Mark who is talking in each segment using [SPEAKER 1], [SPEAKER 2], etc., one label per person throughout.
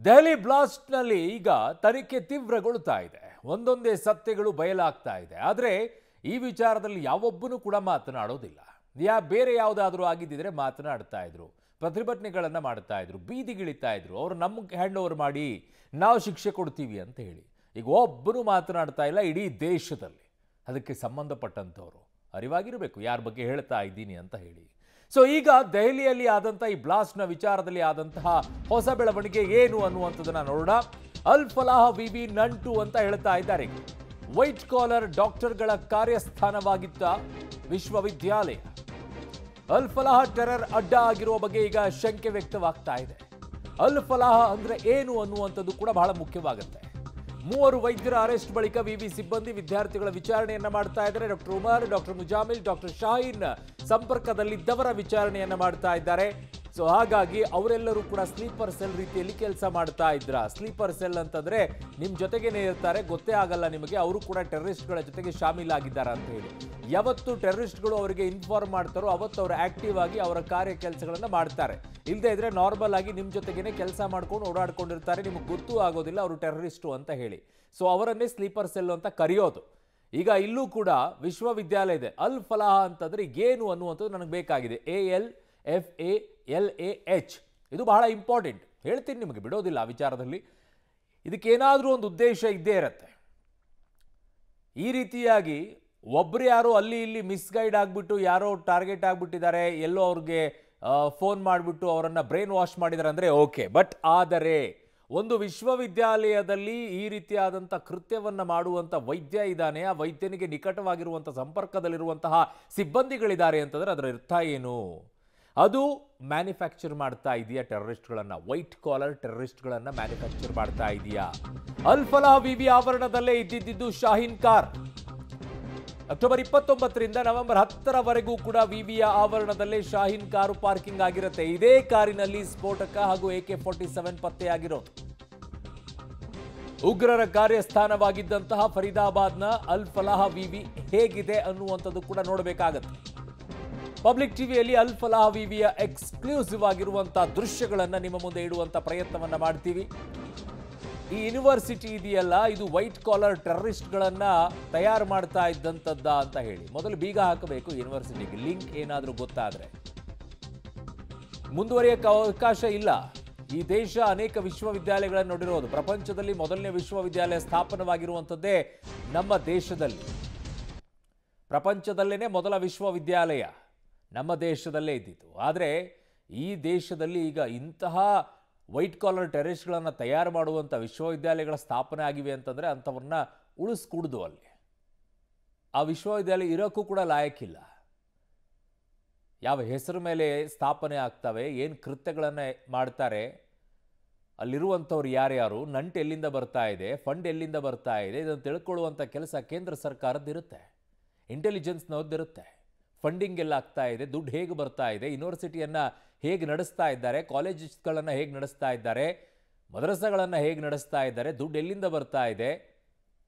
[SPEAKER 1] ದೆಹಲಿ ಬ್ಲಾಸ್ಟ್ನಲ್ಲಿ ಈಗ ತನಿಖೆ ತೀವ್ರಗೊಳ್ತಾ ಇದೆ. ಒಂದೊಂದೇ ಸತ್ಯಗಳು ಬಯಲಾಗ್ತಾ ಇದೆ. ಆದರೆ ಈ ವಿಚಾರದಲ್ಲಿ ಯಾವೊಬ್ಬನೂ ಕೂಡ ಮಾತನಾಡೋದಿಲ್ಲ. ಬೇರೆ ಯಾವುದಾದ್ರೂ ಆಗಿದ್ದಿದ್ರೆ ಮಾತನಾಡ್ತಾ ಇದ್ರು, ಪ್ರತಿಭಟನೆಗಳನ್ನು ಮಾಡ್ತಾ ಇದ್ರು, ಬೀದಿಗಿಳಿತಾ ಇದ್ರು. ಅವರು ನಮಗೆ ಹ್ಯಾಂಡ್ ಓವರ್ ಮಾಡಿ ನಾವು ಶಿಕ್ಷೆ ಕೊಡ್ತೀವಿ ಅಂತ ಹೇಳಿ. ಈಗ ಒಬ್ಬರು ಮಾತನಾಡ್ತಾ ಇಲ್ಲ ಇಡೀ ದೇಶದಲ್ಲಿ. ಅದಕ್ಕೆ ಸಂಬಂಧಪಟ್ಟಂಥವ್ರು ಅರಿವಾಗಿರಬೇಕು ಯಾರ ಬಗ್ಗೆ ಹೇಳ್ತಾ ಇದ್ದೀನಿ ಅಂತ ಹೇಳಿ. ಸೊ ಈಗ ದೆಹಲಿಯಲ್ಲಿ ಆದಂಥ ಈ ಬ್ಲಾಸ್ಟ್ನ ವಿಚಾರದಲ್ಲಿ ಆದಂತಹ ಹೊಸ ಬೆಳವಣಿಗೆ ಏನು ಅನ್ನುವಂಥದ್ದನ್ನ ನೋಡೋಣ. ಅಲ್ ಫಲಾಹ್ ವಿವಿ ನಂಟು ಅಂತ ಹೇಳ್ತಾ ಇದ್ದಾರೆ. ವೈಟ್ ಕಾಲರ್ ಡಾಕ್ಟರ್ಗಳ ಕಾರ್ಯಸ್ಥಾನವಾಗಿದ್ದ ವಿಶ್ವವಿದ್ಯಾಲಯ ಅಲ್ ಫಲಾಹ್ ಟೆರರ್ ಅಡ್ಡ ಆಗಿರುವ ಬಗ್ಗೆ ಈಗ ಶಂಕೆ ವ್ಯಕ್ತವಾಗ್ತಾ ಇದೆ. ಅಲ್ ಫಲಾಹ್ ಅಂದ್ರೆ ಏನು ಅನ್ನುವಂಥದ್ದು ಕೂಡ ಬಹಳ ಮುಖ್ಯವಾಗುತ್ತೆ. 3 ವೈದ್ಯರ ಅರೆಸ್ಟ್ ಬಳಿಕ ವಿವಿ ಸಿಬ್ಬಂದಿ ವಿದ್ಯಾರ್ಥಿಗಳ ವಿಚಾರಣೆಯನ್ನ ಮಾಡ್ತಾ ಇದ್ದಾರೆ. Doctor Umar, doctor Muzammil, doctor Shaheen ಸಂಪರ್ಕದಲ್ಲಿದ್ದವರ ವಿಚಾರಣೆಯನ್ನ ಮಾಡ್ತಾ ಇದ್ದಾರೆ. ಸೊ ಹಾಗಾಗಿ ಅವರೆಲ್ಲರೂ ಕೂಡ ಸ್ಲೀಪರ್ ಸೆಲ್ ರೀತಿಯಲ್ಲಿ ಕೆಲಸ ಮಾಡ್ತಾ ಇದ್ರ. ಸ್ಲೀಪರ್ ಸೆಲ್ ಅಂತಂದ್ರೆ ನಿಮ್ ಜೊತೆಗೇನೆ ಇರ್ತಾರೆ, ಗೊತ್ತೇ ಆಗಲ್ಲ ನಿಮಗೆ. ಅವರು ಕೂಡ ಟೆರರಿಸ್ಟ್ಗಳ ಜೊತೆಗೆ ಶಾಮೀಲಾಗಿದ್ದಾರೆ ಅಂತ ಹೇಳಿ. ಯಾವತ್ತು ಟೆರರಿಸ್ಟ್ಗಳು ಅವರಿಗೆ ಇನ್ಫಾರ್ಮ್ ಮಾಡ್ತಾರೋ ಅವತ್ತು ಅವರು ಆಕ್ಟಿವ್ ಆಗಿ ಅವರ ಕಾರ್ಯ ಕೆಲಸಗಳನ್ನ ಮಾಡ್ತಾರೆ. ಇಲ್ಲದೆ ಇದ್ರೆ ನಾರ್ಮಲ್ ಆಗಿ ನಿಮ್ ಜೊತೆಗೇನೆ ಕೆಲಸ ಮಾಡ್ಕೊಂಡು ಓಡಾಡ್ಕೊಂಡಿರ್ತಾರೆ, ನಿಮಗೆ ಗೊತ್ತೂ ಆಗೋದಿಲ್ಲ ಅವರು ಟೆರರಿಸ್ಟು ಅಂತ ಹೇಳಿ. ಸೊ ಅವರನ್ನೇ ಸ್ಲೀಪರ್ ಸೆಲ್ ಅಂತ ಕರೆಯೋದು. ಈಗ ಇಲ್ಲೂ ಕೂಡ ವಿಶ್ವವಿದ್ಯಾಲಯ ಇದೆ. ಅಲ್ ಫಲಾಹ್ ಅಂತಂದ್ರೆ ಏನು ಅನ್ನುವಂಥದ್ದು ನನಗೆ ಬೇಕಾಗಿದೆ. ALFALAH ಇದು ಬಹಳ ಇಂಪಾರ್ಟೆಂಟ್. ಹೇಳ್ತೀನಿ ನಿಮಗೆ, ಬಿಡೋದಿಲ್ಲ ಆ ವಿಚಾರದಲ್ಲಿ. ಇದಕ್ಕೇನಾದರೂ ಒಂದು ಉದ್ದೇಶ ಇದ್ದೇ ಇರುತ್ತೆ. ಈ ರೀತಿಯಾಗಿ ಒಬ್ರು ಯಾರೋ ಅಲ್ಲಿ ಇಲ್ಲಿ ಮಿಸ್ಗೈಡ್ ಆಗಿಬಿಟ್ಟು ಯಾರೋ ಟಾರ್ಗೆಟ್ ಆಗಿಬಿಟ್ಟಿದ್ದಾರೆ, ಎಲ್ಲೋ ಅವ್ರಿಗೆ ಫೋನ್ ಮಾಡಿಬಿಟ್ಟು ಅವರನ್ನು ಬ್ರೈನ್ ವಾಶ್ ಮಾಡಿದ್ದಾರೆ ಅಂದರೆ ಓಕೆ. ಬಟ್ ಆದರೆ ಒಂದು ವಿಶ್ವವಿದ್ಯಾಲಯದಲ್ಲಿ ಈ ರೀತಿಯಾದಂಥ ಕೃತ್ಯವನ್ನು ಮಾಡುವಂಥ ವೈದ್ಯ ಇದ್ದಾನೆ, ಆ ವೈದ್ಯನಿಗೆ ನಿಕಟವಾಗಿರುವಂಥ ಸಂಪರ್ಕದಲ್ಲಿರುವಂತಹ ಸಿಬ್ಬಂದಿಗಳಿದ್ದಾರೆ ಅಂತಂದರೆ ಅದರ ಅರ್ಥ ಏನು? ಅದು ಮ್ಯಾನುಫ್ಯಾಕ್ಚರ್ ಮಾಡ್ತಾ ಇದೆಯಾ ಟೆರರಿಸ್ಟ್ಗಳನ್ನು? ವೈಟ್ ಕಾಲರ್ ಟೆರರಿಸ್ಟ್ಗಳನ್ನು ಮ್ಯಾನುಫ್ಯಾಕ್ಚರ್ ಮಾಡ್ತಾ ಇದೆಯಾ? ಅಲ್ ಫಲಾಹ್ ವಿವಿ ಆವರಣದಲ್ಲೇ ಇದ್ದಿದ್ದು ಶಾಹೀನ್ ಕಾರ್. ಅಕ್ಟೋಬರ್ 29ರಿಂದ ನವೆಂಬರ್ 10ರವರೆಗೂ ಕೂಡ ವಿವಿಯ ಆವರಣದಲ್ಲೇ ಶಾಹೀನ್ ಕಾರು ಪಾರ್ಕಿಂಗ್ ಆಗಿರುತ್ತೆ. ಇದೇ ಕಾರಿನಲ್ಲಿ ಸ್ಫೋಟಕ ಹಾಗೂ AK-47 ಪತ್ತೆಯಾಗಿರೋದು. ಉಗ್ರರ ಕಾರ್ಯಸ್ಥಾನವಾಗಿದ್ದಂತಹ ಫರೀದಾಬಾದ್ನ ಅಲ್ ಫಲಾಹ್ ವಿವಿ ಹೇಗಿದೆ ಅನ್ನುವಂಥದ್ದು ಕೂಡ ನೋಡಬೇಕಾಗತ್ತೆ. ಪಬ್ಲಿಕ್ ಟಿವಿಯಲ್ಲಿ ಅಲ್ ಫಲಾಹ್ ವಿವಿಯ ಎಕ್ಸ್ಕ್ಲೂಸಿವ್ ಆಗಿರುವಂತಹ ದೃಶ್ಯಗಳನ್ನು ನಿಮ್ಮ ಮುಂದೆ ಇಡುವಂತ ಪ್ರಯತ್ನವನ್ನ ಮಾಡ್ತೀವಿ. ಈ ಯೂನಿವರ್ಸಿಟಿ ಇದೆಯಲ್ಲ, ಇದು ವೈಟ್ ಕಾಲರ್ ಟೆರರಿಸ್ಟ್ಗಳನ್ನ ತಯಾರು ಮಾಡ್ತಾ ಇದ್ದಂಥದ್ದ ಅಂತ ಹೇಳಿ ಮೊದಲು ಬೀಗ ಹಾಕಬೇಕು ಯೂನಿವರ್ಸಿಟಿಗೆ. ಲಿಂಕ್ ಏನಾದರೂ ಗೊತ್ತಾದ್ರೆ ಮುಂದುವರಿಯಕ್ಕೆ ಅವಕಾಶ ಇಲ್ಲ. ಈ ದೇಶ ಅನೇಕ ವಿಶ್ವವಿದ್ಯಾಲಯಗಳನ್ನು ನೋಡಿರೋದು. ಪ್ರಪಂಚದಲ್ಲಿ ಮೊದಲನೇ ವಿಶ್ವವಿದ್ಯಾಲಯ ಸ್ಥಾಪನವಾಗಿರುವಂಥದ್ದೇ ನಮ್ಮ ದೇಶದಲ್ಲಿ. ಪ್ರಪಂಚದಲ್ಲೇನೆ ಮೊದಲ ವಿಶ್ವವಿದ್ಯಾಲಯ ನಮ್ಮ ದೇಶದಲ್ಲೇ ಇದ್ದಿತ್ತು. ಆದರೆ ಈ ದೇಶದಲ್ಲಿ ಈಗ ಇಂತಹ ವೈಟ್ ಕಾಲರ್ ಟೆರರಿಸ್ಟ್ಗಳನ್ನು ತಯಾರು ಮಾಡುವಂಥ ವಿಶ್ವವಿದ್ಯಾಲಯಗಳ ಸ್ಥಾಪನೆ ಆಗಿವೆ ಅಂತಂದರೆ ಅಂಥವ್ರನ್ನ ಉಳಿಸ್ಕೂಡ್ದು. ಅಲ್ಲಿ ಆ ವಿಶ್ವವಿದ್ಯಾಲಯ ಇರೋಕ್ಕೂ ಕೂಡ ಲಾಯಕ್ಕಿಲ್ಲ. ಯಾವ ಹೆಸರು ಮೇಲೆ ಸ್ಥಾಪನೆ ಆಗ್ತವೆ, ಏನು ಕೃತ್ಯಗಳನ್ನು ಮಾಡ್ತಾರೆ, ಅಲ್ಲಿರುವಂಥವ್ರು ಯಾರ್ಯಾರು, ನಂಟು ಎಲ್ಲಿಂದ ಬರ್ತಾ ಇದೆ, ಫಂಡ್ ಎಲ್ಲಿಂದ ಬರ್ತಾ ಇದೆ, ಇದನ್ನು ತಿಳ್ಕೊಳ್ಳುವಂಥ ಕೆಲಸ ಕೇಂದ್ರ ಸರ್ಕಾರದ್ದಿರುತ್ತೆ, ಇಂಟೆಲಿಜೆನ್ಸ್ನವ್ರದ್ದಿರುತ್ತೆ. ಫಂಡಿಂಗ್ ಎಲ್ಲ ಆಗ್ತಾ ಇದೆ, ದುಡ್ಡು ಹೇಗೆ ಬರ್ತಾ ಇದೆ, ಯೂನಿವರ್ಸಿಟಿಯನ್ನು ಹೇಗೆ ನಡೆಸ್ತಾ ಇದ್ದಾರೆ, ಕಾಲೇಜಸ್ಗಳನ್ನು ಹೇಗೆ ನಡೆಸ್ತಾ ಇದ್ದಾರೆ, ಮದ್ರಸಾಗಳನ್ನು ಹೇಗೆ ನಡೆಸ್ತಾ ಇದ್ದಾರೆ, ದುಡ್ಡು ಎಲ್ಲಿಂದ ಬರ್ತಾ ಇದೆ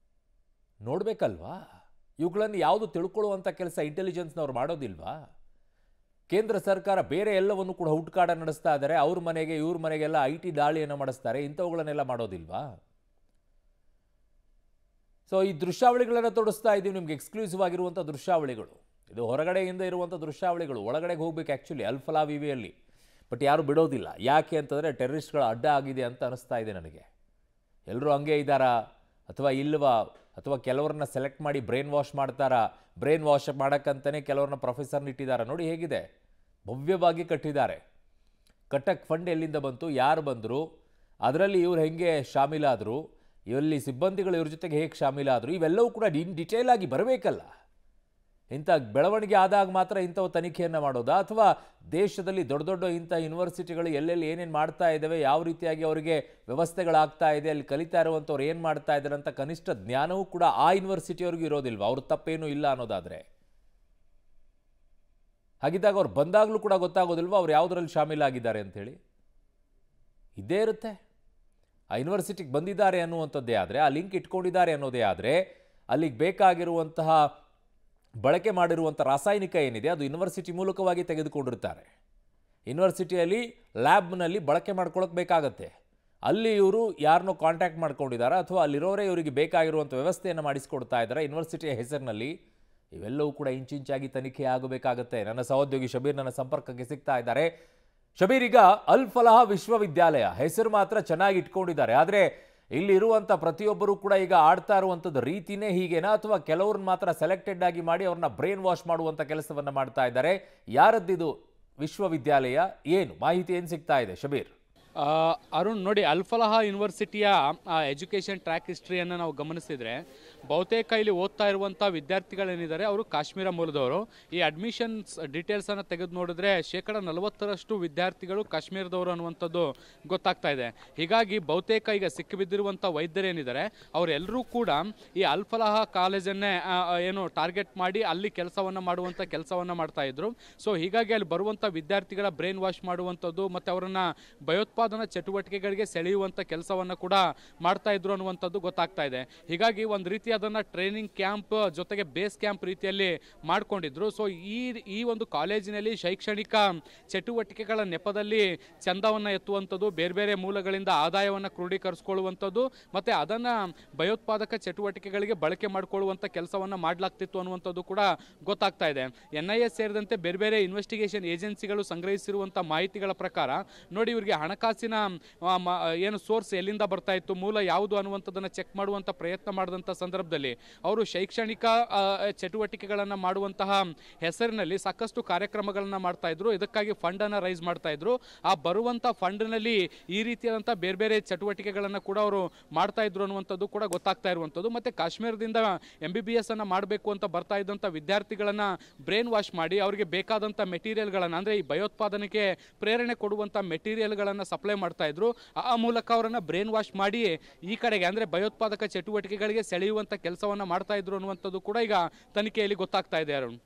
[SPEAKER 1] ನೋಡಬೇಕಲ್ವಾ? ಇವುಗಳನ್ನು ಯಾವುದು ತಿಳ್ಕೊಳ್ಳುವಂಥ ಕೆಲಸ ಇಂಟೆಲಿಜೆನ್ಸ್ನವ್ರು ಮಾಡೋದಿಲ್ವಾ? ಕೇಂದ್ರ ಸರ್ಕಾರ ಬೇರೆ ಎಲ್ಲವನ್ನು ಕೂಡ ಹುಡುಕಾಟ ನಡೆಸ್ತಾ ಇದ್ದಾರೆ. ಅವ್ರ ಮನೆಗೆ ಇವ್ರ ಮನೆಗೆಲ್ಲ IT ದಾಳಿಯನ್ನು ಮಾಡಿಸ್ತಾರೆ. ಇಂಥವುಗಳನ್ನೆಲ್ಲ ಮಾಡೋದಿಲ್ವಾ? ಸೊ ಈ ದೃಶ್ಯಾವಳಿಗಳನ್ನು ತೋರಿಸ್ತಾ ಇದ್ದೀವಿ ನಿಮ್ಗೆ, ಎಕ್ಸ್ಕ್ಲೂಸಿವ್ ಆಗಿರುವಂಥ ದೃಶ್ಯಾವಳಿಗಳು. ಇದು ಹೊರಗಡೆಯಿಂದ ಇರುವಂಥ ದೃಶ್ಯಾವಳಿಗಳು. ಒಳಗಡೆಗೆ ಹೋಗ್ಬೇಕು ಆ್ಯಕ್ಚುಲಿ ಅಲ್ ಫಲಾಹ್ ವಿವಿಯಲ್ಲಿ. ಬಟ್ ಯಾರು ಬಿಡೋದಿಲ್ಲ. ಯಾಕೆ ಅಂತಂದರೆ ಟೆರರಿಸ್ಟ್ಗಳ ಅಡ್ಡ ಆಗಿದೆ ಅಂತ ಅನಿಸ್ತಾ ಇದೆ ನನಗೆ. ಎಲ್ಲರೂ ಹಂಗೆ ಇದ್ದಾರಾ ಅಥವಾ ಇಲ್ವಾ? ಅಥವಾ ಕೆಲವ್ರನ್ನ ಸೆಲೆಕ್ಟ್ ಮಾಡಿ ಬ್ರೈನ್ ವಾಶ್ ಮಾಡ್ತಾರಾ? ಬ್ರೈನ್ ವಾಶ್ ಮಾಡೋಕ್ಕಂತಲೇ ಕೆಲವ್ರನ್ನ ಪ್ರೊಫೆಸರ್ನ ಇಟ್ಟಿದ್ದಾರೆ. ನೋಡಿ ಹೇಗಿದೆ, ಭವ್ಯವಾಗಿ ಕಟ್ಟಿದ್ದಾರೆ. ಕಟ್ಟಕ್ಕೆ ಫಂಡ್ ಎಲ್ಲಿಂದ ಬಂತು, ಯಾರು ಬಂದರು, ಅದರಲ್ಲಿ ಇವ್ರು ಹೆಂಗೆ ಶಾಮೀಲಾದರು, ಇಲ್ಲಿ ಸಿಬ್ಬಂದಿಗಳು ಇವ್ರ ಜೊತೆಗೆ ಹೇಗೆ ಶಾಮೀಲಾದರು, ಇವೆಲ್ಲವೂ ಕೂಡ ಡಿಟೇಲ್ ಆಗಿ ಬರಬೇಕಲ್ಲ. ಇಂಥ ಬೆಳವಣಿಗೆ ಆದಾಗ ಮಾತ್ರ ಇಂಥವು ತನಿಖೆಯನ್ನು ಮಾಡೋದಾ? ಅಥವಾ ದೇಶದಲ್ಲಿ ದೊಡ್ಡ ದೊಡ್ಡ ಇಂಥ ಯೂನಿವರ್ಸಿಟಿಗಳು ಎಲ್ಲೆಲ್ಲಿ ಏನೇನು ಮಾಡ್ತಾ ಇದ್ದಾವೆ, ಯಾವ ರೀತಿಯಾಗಿ ಅವರಿಗೆ ವ್ಯವಸ್ಥೆಗಳಾಗ್ತಾ ಇದೆ, ಅಲ್ಲಿ ಕಲಿತಾ ಇರುವಂಥವ್ರು ಏನು ಮಾಡ್ತಾ ಇದ್ದಾರೆ ಅಂತ ಕನಿಷ್ಠ ಜ್ಞಾನವೂ ಕೂಡ ಆ ಯೂನಿವರ್ಸಿಟಿಯವ್ರಿಗೂ ಇರೋದಿಲ್ವ? ಅವ್ರ ತಪ್ಪೇನೂ ಇಲ್ಲ ಅನ್ನೋದಾದರೆ. ಹಾಗಿದ್ದಾಗ ಅವ್ರು ಬಂದಾಗಲೂ ಕೂಡ ಗೊತ್ತಾಗೋದಿಲ್ವ ಅವ್ರು ಯಾವುದರಲ್ಲಿ ಶಾಮೀಲಾಗಿದ್ದಾರೆ ಅಂಥೇಳಿ? ಇದ್ದೇ ಇರುತ್ತೆ. ಆ ಯೂನಿವರ್ಸಿಟಿಗೆ ಬಂದಿದ್ದಾರೆ ಅನ್ನುವಂಥದ್ದೇ ಆದರೆ, ಆ ಲಿಂಕ್ ಇಟ್ಕೊಂಡಿದ್ದಾರೆ ಅನ್ನೋದೇ ಆದರೆ, ಅಲ್ಲಿಗೆ ಬೇಕಾಗಿರುವಂತಹ ಬಳಕೆ ಮಾಡಿರುವಂಥ ರಾಸಾಯನಿಕ ಏನಿದೆ ಅದು ಯೂನಿವರ್ಸಿಟಿ ಮೂಲಕವಾಗಿ ತೆಗೆದುಕೊಂಡಿರ್ತಾರೆ. ಯೂನಿವರ್ಸಿಟಿಯಲ್ಲಿ ಲ್ಯಾಬ್ನಲ್ಲಿ ಬಳಕೆ ಮಾಡ್ಕೊಳ್ಳೋಕೆ ಬೇಕಾಗತ್ತೆ. ಅಲ್ಲಿ ಇವರು ಯಾರನ್ನೋ ಕಾಂಟ್ಯಾಕ್ಟ್ ಮಾಡ್ಕೊಂಡಿದ್ದಾರೆ ಅಥವಾ ಅಲ್ಲಿರೋರೇ ಇವರಿಗೆ ಬೇಕಾಗಿರುವಂಥ ವ್ಯವಸ್ಥೆಯನ್ನು ಮಾಡಿಸ್ಕೊಡ್ತಾ ಇದ್ದಾರೆ ಯೂನಿವರ್ಸಿಟಿಯ ಹೆಸರಿನಲ್ಲಿ. ಇವೆಲ್ಲವೂ ಕೂಡ ಇಂಚಿಂಚಾಗಿ ತನಿಖೆ ಆಗಬೇಕಾಗತ್ತೆ. ನನ್ನ ಸಹೋದ್ಯೋಗಿ ಶಬೀರ್ ನನ್ನ ಸಂಪರ್ಕಕ್ಕೆ ಸಿಗ್ತಾ ಇದ್ದಾರೆ. ಶಬೀರ್, ಈಗ ಅಲ್ ಫಲಾಹ ವಿಶ್ವವಿದ್ಯಾಲಯ ಹೆಸರು ಮಾತ್ರ ಚೆನ್ನಾಗಿ ಇಟ್ಕೊಂಡಿದ್ದಾರೆ, ಆದರೆ ಇಲ್ಲಿ ಇರುವಂಥ ಪ್ರತಿಯೊಬ್ಬರು ಕೂಡ ಈಗ ಆಡ್ತಾ ಇರುವಂಥದ್ದು ರೀತಿನೇ ಹೀಗೇನಾ, ಅಥವಾ ಕೆಲವ್ರನ್ನ ಮಾತ್ರ ಸೆಲೆಕ್ಟೆಡ್ ಆಗಿ ಮಾಡಿ ಅವ್ರನ್ನ ಬ್ರೈನ್ ವಾಶ್ ಮಾಡುವಂಥ ಕೆಲಸವನ್ನ ಮಾಡ್ತಾ ಇದ್ದಾರೆ? ಯಾರದ್ದಿದು ವಿಶ್ವವಿದ್ಯಾಲಯ, ಏನು ಮಾಹಿತಿ ಏನು ಸಿಗ್ತಾ ಇದೆ ಶಬೀರ್?
[SPEAKER 2] ಅರುಣ್ ನೋಡಿ, ಅಲ್ ಫಲಾಹ ಯೂನಿವರ್ಸಿಟಿಯ ಎಜುಕೇಷನ್ ಟ್ರ್ಯಾಕ್ ಹಿಸ್ಟ್ರಿಯನ್ನು ನಾವು ಗಮನಿಸಿದರೆ ಬಹುತೇಕ ಇಲ್ಲಿ ಓದ್ತಾ ಇರುವಂಥ ವಿದ್ಯಾರ್ಥಿಗಳೇನಿದ್ದಾರೆ ಅವರು ಕಾಶ್ಮೀರ ಮೂಲದವರು. ಈ ಅಡ್ಮಿಷನ್ಸ್ ಡೀಟೇಲ್ಸನ್ನು ತೆಗೆದು ನೋಡಿದ್ರೆ 40% ವಿದ್ಯಾರ್ಥಿಗಳು ಕಾಶ್ಮೀರದವರು ಅನ್ನುವಂಥದ್ದು ಗೊತ್ತಾಗ್ತಾ ಇದೆ. ಹೀಗಾಗಿ ಬಹುತೇಕ ಈಗ ಸಿಕ್ಕಿಬಿದ್ದಿರುವಂಥ ವೈದ್ಯರೇನಿದ್ದಾರೆ ಅವರೆಲ್ಲರೂ ಕೂಡ ಈ ಅಲ್ ಫಲಾಹ ಕಾಲೇಜನ್ನೇ ಏನು ಟಾರ್ಗೆಟ್ ಮಾಡಿ ಅಲ್ಲಿ ಕೆಲಸವನ್ನು ಮಾಡ್ತಾ ಇದ್ರು. ಸೊ ಹೀಗಾಗಿ ಅಲ್ಲಿ ಬರುವಂಥ ವಿದ್ಯಾರ್ಥಿಗಳ ಬ್ರೈನ್ ವಾಶ್ ಮಾಡುವಂಥದ್ದು ಮತ್ತು ಅವರನ್ನು ಭಯೋತ್ಪಾದನಾ ಚಟುವಟಿಕೆಗಳಿಗೆ ಸೆಳೆಯುವಂಥ ಕೆಲಸವನ್ನು ಕೂಡ ಮಾಡ್ತಾ ಇದ್ರು ಅನ್ನುವಂಥದ್ದು ಗೊತ್ತಾಗ್ತಾ ಇದೆ. ಹೀಗಾಗಿ ಒಂದು ರೀತಿ ಅದನ್ನು ಟ್ರೈನಿಂಗ್ ಕ್ಯಾಂಪ್ ಜೊತೆಗೆ ಬೇಸ್ ಕ್ಯಾಂಪ್ ರೀತಿಯಲ್ಲಿ ಮಾಡ್ಕೊಂಡಿದ್ರು. ಸೊ ಈ ಒಂದು ಕಾಲೇಜಿನಲ್ಲಿ ಶೈಕ್ಷಣಿಕ ಚಟುವಟಿಕೆಗಳ ನೆಪದಲ್ಲಿ ಚಂದವನ್ನು ಎತ್ತುವಂಥದ್ದು, ಬೇರೆ ಬೇರೆ ಮೂಲಗಳಿಂದ ಆದಾಯವನ್ನು ಕ್ರೋಢೀಕರಿಸಿಕೊಳ್ಳುವಂಥದ್ದು ಮತ್ತು ಅದನ್ನು ಭಯೋತ್ಪಾದಕ ಚಟುವಟಿಕೆಗಳಿಗೆ ಬಳಕೆ ಮಾಡಿಕೊಳ್ಳುವಂಥ ಕೆಲಸವನ್ನು ಮಾಡಲಾಗ್ತಿತ್ತು ಅನ್ನುವಂಥದ್ದು ಕೂಡ ಗೊತ್ತಾಗ್ತಾ ಇದೆ. NIA ಸೇರಿದಂತೆ ಬೇರೆ ಬೇರೆ ಇನ್ವೆಸ್ಟಿಗೇಷನ್ ಏಜೆನ್ಸಿಗಳು ಸಂಗ್ರಹಿಸಿರುವಂಥ ಮಾಹಿತಿಗಳ ಪ್ರಕಾರ ನೋಡಿ, ಇವರಿಗೆ ಹಣಕಾಸಿನ ಏನು ಸೋರ್ಸ್ ಎಲ್ಲಿಂದ ಬರ್ತಾ ಇತ್ತು, ಮೂಲ ಯಾವುದು ಅನ್ನುವಂಥದ್ದನ್ನು ಚೆಕ್ ಮಾಡುವಂಥ ಪ್ರಯತ್ನ ಮಾಡಿದಂಥ ಸಂದರ್ಭದಲ್ಲಿ ಅವರು ಶೈಕ್ಷಣಿಕ ಚಟುವಟಿಕೆಗಳನ್ನು ಮಾಡುವಂತಹ ಹೆಸರಿನಲ್ಲಿ ಸಾಕಷ್ಟು ಕಾರ್ಯಕ್ರಮಗಳನ್ನು ಮಾಡ್ತಾ ಇದ್ರು. ಇದಕ್ಕಾಗಿ ಫಂಡನ್ನು ರೈಸ್ ಮಾಡ್ತಾ ಇದ್ರು. ಆ ಬರುವಂಥ ಫಂಡ್ನಲ್ಲಿ ಈ ರೀತಿಯಾದಂಥ ಬೇರೆ ಬೇರೆ ಚಟುವಟಿಕೆಗಳನ್ನು ಕೂಡ ಅವರು ಮಾಡ್ತಾ ಇದ್ರು ಅನ್ನುವಂಥದ್ದು ಕೂಡ ಗೊತ್ತಾಗ್ತಾ ಇರುವಂಥದ್ದು. ಮತ್ತು ಕಾಶ್ಮೀರದಿಂದ MBBS ಅನ್ನು ಮಾಡಬೇಕು ಅಂತ ಬರ್ತಾ ಇದ್ದಂಥ ವಿದ್ಯಾರ್ಥಿಗಳನ್ನು ಬ್ರೈನ್ ವಾಶ್ ಮಾಡಿ ಅವರಿಗೆ ಬೇಕಾದಂಥ ಮೆಟೀರಿಯಲ್ಗಳನ್ನು, ಅಂದರೆ ಈ ಭಯೋತ್ಪಾದನೆಗೆ ಪ್ರೇರಣೆ ಕೊಡುವಂಥ ಮೆಟೀರಿಯಲ್ಗಳನ್ನು ಸಪ್ಲೈ ಮಾಡ್ತಾ ಇದ್ರು. ಆ ಮೂಲಕ ಅವರನ್ನು ಬ್ರೈನ್ ವಾಶ್ ಮಾಡಿ ಈ ಕಡೆಗೆ ಅಂದರೆ ಭಯೋತ್ಪಾದಕ ಚಟುವಟಿಕೆಗಳಿಗೆ ಸೆಳೆಯುವಂಥ ಕೆಲಸವನ್ನು ಮಾಡ್ತಾ ಇದ್ರು ಅನ್ನುವಂಥದ್ದು ಕೂಡ ಈಗ ತನಿಖೆಯಲ್ಲಿ ಗೊತ್ತಾಗ್ತಾ ಇದೆ ಅರುಣ್.